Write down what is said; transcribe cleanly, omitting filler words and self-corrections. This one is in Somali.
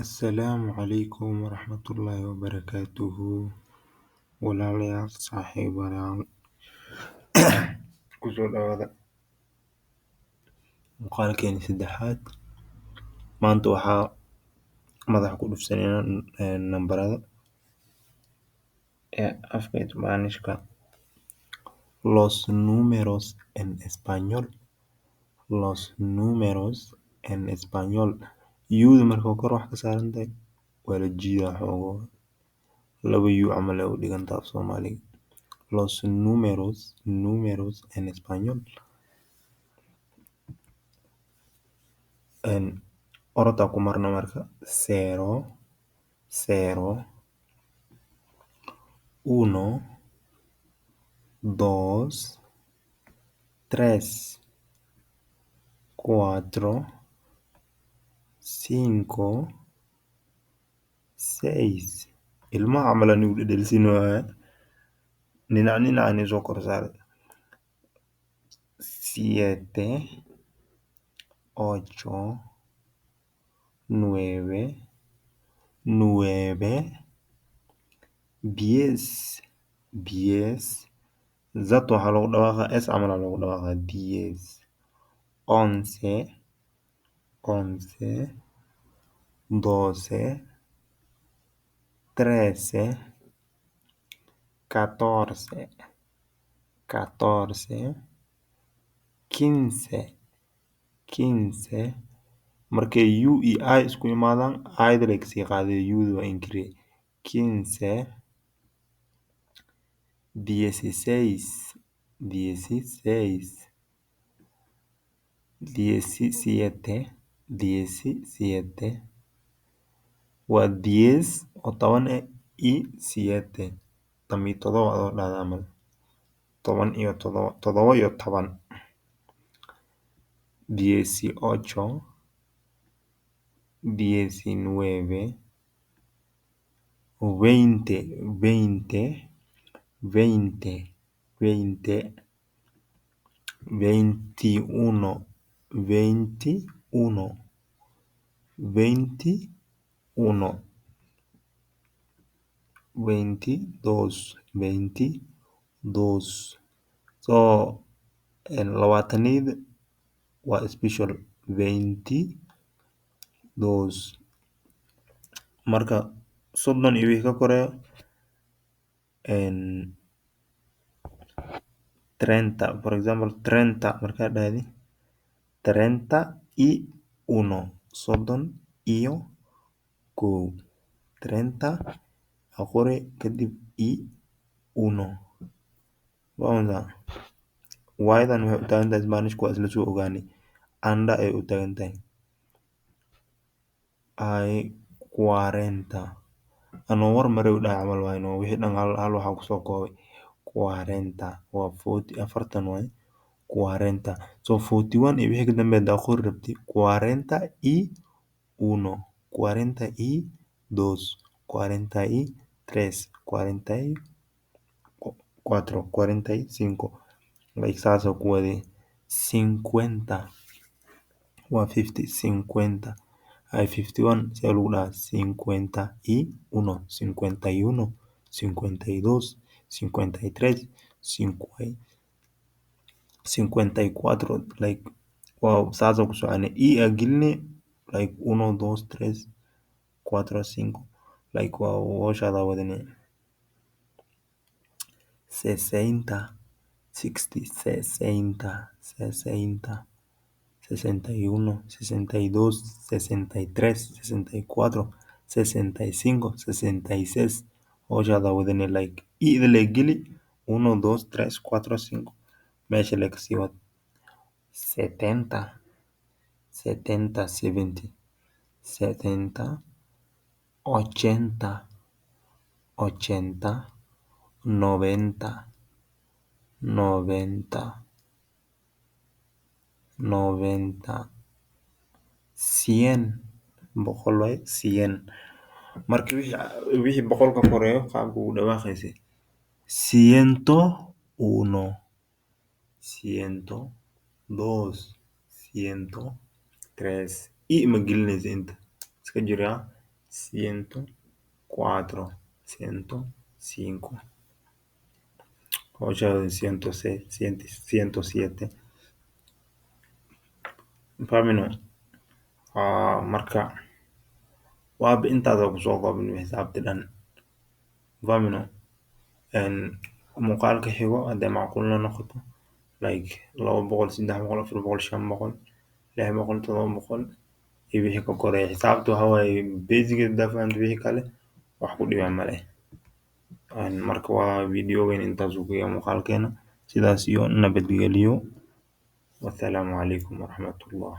Asalaamu calaykum waraxmatullaahi wabarakaatuhu. Walaalayaal saaxiibayaal kusoo dhawaada muuqaalkeeni saddexaad. Maanta waxaa madaxa ku dhufsanayna nambarada ee afka Isbaanishka. Los números en español. Los números en español. Yuuda marka kor wax ka saaran tahay waa la jiidaa xoogo. Laba yuu camal ay u dhigantaa af Soomaaliga. Los números en español. Orota ku marna marka cero, cero, uno, dos, tres, cuatro, cinco, seis. Ilmaha camal aan igu dhedhelsin waaye. Ninac ani soo kor saaray. Siete, ocho, nueve, nueve, diez, diez. Zat waxaa lagu dhawaaqaa s camal aa lagu dhawaaqaa diez. Once, once, doce, trece, catorce, catorce, quince, quince. Markay u iyo I isku imaadaan I-da lay kasii qaaday, u-da waa inkirey. Quince, dieciséis, dieciséis, diecisiete, diecisiete. Waa diez oo toban iyo siete. Toban iyo todoba adoo dhahda camal. Toban iyo todoba, todoba iyo toban. Dieciocho, diecinueve, veinte, veinte, veinte, veinte, veintiuno, veintiuno, veintiuno, veintidós, veintidós. So labaataneyda waa special veintidos. Marka soddon iyo wixii ka koreeyo treinta, for example treinta markaa dhahdi treinta y uno, soddon iyo kow. Treinta aa qore kadib y uno. Y-dan waxay u taagan tahay Isbaanishka waa isla soo ogaanay. Anda ay u taagan tahay. Ay cuarenta. Anoo war maray u dhahay camal waaye wixii dhan hal waxaa kusoo koobay. Cuarenta waa 40, afartan waaye. Cuarenta. So 41 iyo wixii ka dambeeya hadaa qori rabti cuarenta y uno, cuarenta y dos, cuarenta y tres, cuarenta y cuatro, cuarenta y cinco. Like saas oo ku wadee. Cincuenta waa 50, cincuenta. Ay 51 see lagu dhahaa cincuenta y uno, cincuenta y uno, cincuenta y dos, cincuenta y tres, cincuenta y cuatro. Like wow saas oo ku soconay. Aa geline like uno, dos, tres, cuatro, cinco. Like waa howshaadaa wadane. Sesenta, 60, sesenta, sesenta, 61, 62, 63, 64, 65, 66. Howshaada wadane like ida la geli 1 2 3 4 5 meesha la kasii wad. 70, 70, 70, 70, 80, 80, 90, 90, 90, 100, boqol waaye 100. Marka wixii boqol ka koreeyo qaabka ugu dhawaaqaysay ciento uno, ciento dos, ciento tres. I ma gelinaysa inta iska jira 104, 105, 8, 106, 107. Fahmino? Marka waaba intaada kusoo koobin xisaabti dhan. Fahmino? Een, muuqaalka xigo hadday macquulna noqoto like 200, 300, 400, 500, 600, 700 iyo wixii ka koreeya. Xisaabta waxa waaye basic haddaa fahanto wixii kale wax ku dhiba male. Marka waa videogan intaas uu ku yahay muuqaalkeena. Sidaas iyo nabadgelyo. Wassalaamu calaykum waraxmatullah.